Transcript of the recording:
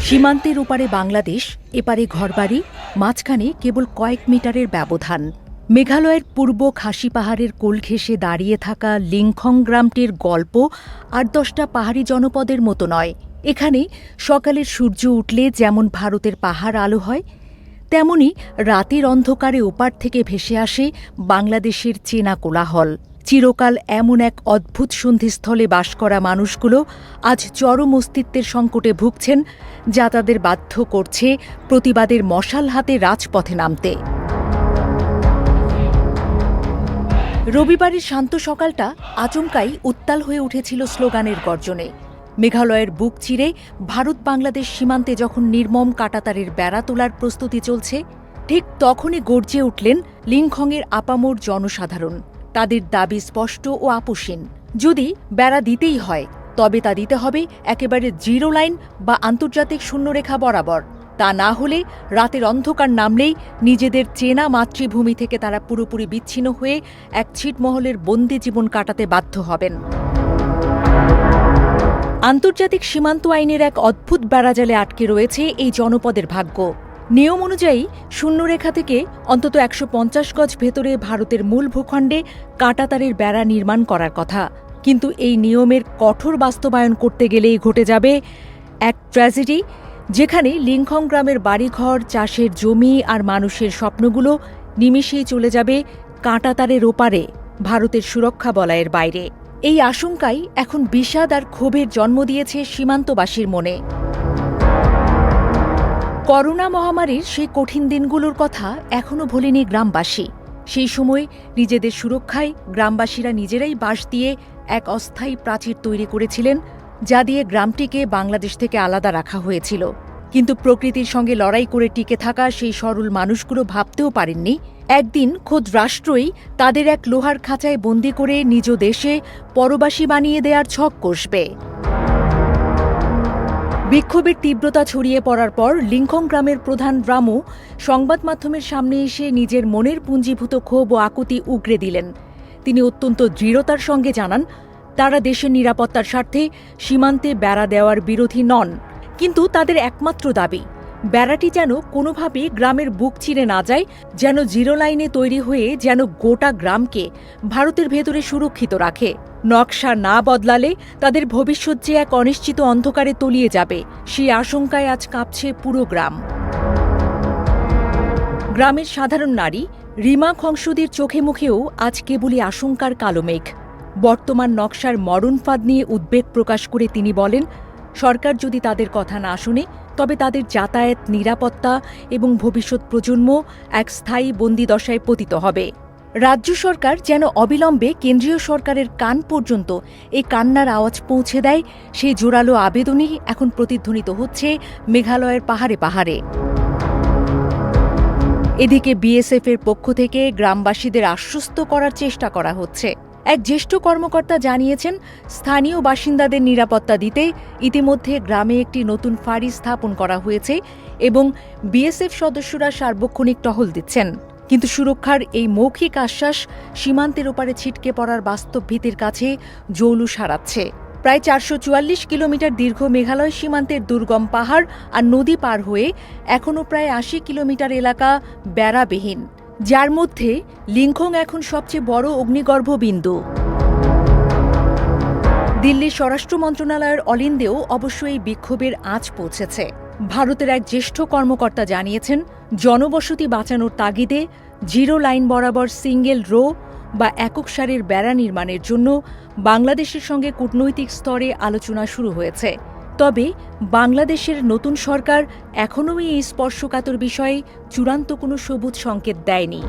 সীমান্তের ওপারে বাংলাদেশ, এপারে ঘরবাড়ি, মাঝখানে কেবল কয়েক মিটারের ব্যবধান। মেঘালয়ের পূর্ব খাসি পাহাড়ের কোল ঘেঁষে দাঁড়িয়ে থাকা লিংখং গ্রামটির গল্প ৮-১০টা পাহাড়ি জনপদের মতো নয়। এখানে সকালের সূর্য উঠলে যেমন ভারতের পাহাড় আলো হয়, তেমনি রাতের অন্ধকারে ওপার থেকে ভেসে আসে বাংলাদেশের চেনা কোলাহল। চিরকাল এমন এক অদ্ভুত সন্ধিস্থলে বাস করা মানুষগুলো আজ চরম অস্তিত্বের সংকটে ভুগছেন, যা তাদের বাধ্য করছে প্রতিবাদের মশাল হাতে রাজপথে নামতে। রবিবারের শান্ত সকালটা আচমকাই উত্তাল হয়ে উঠেছিল স্লোগানের গর্জনে। মেঘালয়ের বুক চিরে ভারত বাংলাদেশ সীমান্তে যখন নির্মম কাঁটাতারের বেড়া তোলার প্রস্তুতি চলছে, ঠিক তখনই গর্জে উঠলেন লিংখংয়ের আপামর জনসাধারণ। তাদের দাবি স্পষ্ট ও আপোষহীন। যদি বেড়া দিতেই হয়, তবে তা দিতে হবে একেবারে জিরো লাইন বা আন্তর্জাতিক শূন্যরেখা বরাবর। তা না হলে রাতের অন্ধকার নামলেই নিজেদের চেনা মাতৃভূমি থেকে তারা পুরোপুরি বিচ্ছিন্ন হয়ে এক ছিটমহলের বন্দি জীবন কাটাতে বাধ্য হবেন। আন্তর্জাতিক সীমান্ত আইনের এক অদ্ভুত বেড়াজালে আটকে রয়েছে এই জনপদের ভাগ্য। নিয়ম অনুযায়ী শূন্যরেখা থেকে অন্তত ১৫০ গজ ভেতরে ভারতের মূল ভূখণ্ডে কাঁটাতারের বেড়া নির্মাণ করার কথা। কিন্তু এই নিয়মের কঠোর বাস্তবায়ন করতে গেলেই ঘটে যাবে এক ট্র্যাজেডি, যেখানে লিংখং গ্রামের বাড়িঘর, চাষের জমি আর মানুষের স্বপ্নগুলো নিমেষেই চলে যাবে কাঁটাতারের ওপারে, ভারতের সুরক্ষা বলয়ের বাইরে। এই আশঙ্কাই এখন বিষাদ আর ক্ষোভের জন্ম দিয়েছে সীমান্তবাসীর মনে। করোনা মহামারীর সেই কঠিন দিনগুলোর কথা এখনও ভোলেনি গ্রামবাসী। সেই সময় নিজেদের সুরক্ষায় গ্রামবাসীরা নিজেরাই বাঁশ দিয়ে এক অস্থায়ী প্রাচীর তৈরি করেছিলেন, যা দিয়ে গ্রামটিকে বাংলাদেশ থেকে আলাদা রাখা হয়েছিল। কিন্তু প্রকৃতির সঙ্গে লড়াই করে টিকে থাকা সেই সরল মানুষগুলো ভাবতেও পারেননি একদিন খোদ রাষ্ট্রই তাদের এক লোহার খাঁচায় বন্দি করে নিজ দেশে পরবাসী বানিয়ে দেওয়ার ছক কষবে। বিক্ষোভের তীব্রতা ছড়িয়ে পড়ার পর লিংখং গ্রামের প্রধান রামু সংবাদ মাধ্যমের সামনে এসে নিজের মনের পুঞ্জীভূত ক্ষোভ ও আকুতি উগরে দিলেন। তিনি অত্যন্ত দৃঢ়তার সঙ্গে জানান, তারা দেশের নিরাপত্তার স্বার্থে সীমান্তে বেড়া দেওয়ার বিরোধী নন, কিন্তু তাদের একমাত্র দাবি বেড়াটি যেন কোনোভাবেই গ্রামের বুক চিরে না যায়, যেন জিরো লাইনে তৈরি হয়ে যেন গোটা গ্রামকে ভারতের ভেতরে সুরক্ষিত রাখে। নকশা না বদলালে তাদের ভবিষ্যৎ যে এক অনিশ্চিত অন্ধকারে তলিয়ে যাবে, সেই আশঙ্কায় আজ কাঁপছে পুরো গ্রাম। গ্রামের সাধারণ নারী রিমা খংসুদির চোখে মুখেও আজ কেবলই আশঙ্কার কালো মেঘ। বর্তমান নকশার মরণ ফাঁদ নিয়ে উদ্বেগ প্রকাশ করে তিনি বলেন, সরকার যদি তাদের কথা না শুনে, তবে তাদের যাতায়াত, নিরাপত্তা এবং ভবিষ্যৎ প্রজন্ম এক স্থায়ী বন্দিদশায় পতিত হবে। রাজ্য সরকার যেন অবিলম্বে কেন্দ্রীয় সরকারের কান পর্যন্ত এই কান্নার আওয়াজ পৌঁছে দেয়, সেই জোরালো আবেদনই এখন প্রতিধ্বনিত হচ্ছে মেঘালয়ের পাহাড়ে পাহাড়ে। এদিকে বিএসএফের পক্ষ থেকে গ্রামবাসীদের আশ্বস্ত করার চেষ্টা করা হচ্ছে। এক জ্যেষ্ঠ কর্মকর্তা জানিয়েছেন, স্থানীয় বাসিন্দাদের নিরাপত্তা দিতে ইতিমধ্যে গ্রামে একটি নতুন ফাঁড়ি স্থাপন করা হয়েছে এবং বিএসএফ সদস্যরা সার্বক্ষণিক টহল দিচ্ছেন। কিন্তু সুরক্ষার এই মৌখিক আশ্বাস সীমান্তের ওপারে ছিটকে পড়ার বাস্তব ভীতির কাছে জৌলুস হারাচ্ছে। প্রায় ৪৪৪ কিলোমিটার দীর্ঘ মেঘালয় সীমান্তের দুর্গম পাহাড় আর নদী পার হয়ে এখনও প্রায় ৮০ কিলোমিটার এলাকা বেড়াবিহীন, যার মধ্যে লিংখং এখন সবচেয়ে বড় অগ্নিগর্ভ বিন্দু। দিল্লির স্বরাষ্ট্র মন্ত্রণালয়ের অলিন্দেও অবশ্য এই বিক্ষোভের আঁচ পৌঁছেছে। ভারতের এক জ্যেষ্ঠ কর্মকর্তা জানিয়েছেন, জনবসতি বাঁচানোর তাগিদে জিরো লাইন বরাবর সিঙ্গেল রো বা একক সারির বেড়া নির্মাণের জন্য বাংলাদেশের সঙ্গে কূটনৈতিক স্তরে আলোচনা শুরু হয়েছে। তবে বাংলাদেশের নতুন সরকার এখনও এই স্পর্শকাতর বিষয়ে চূড়ান্ত কোনো সবুজ সংকেত দেয়নি।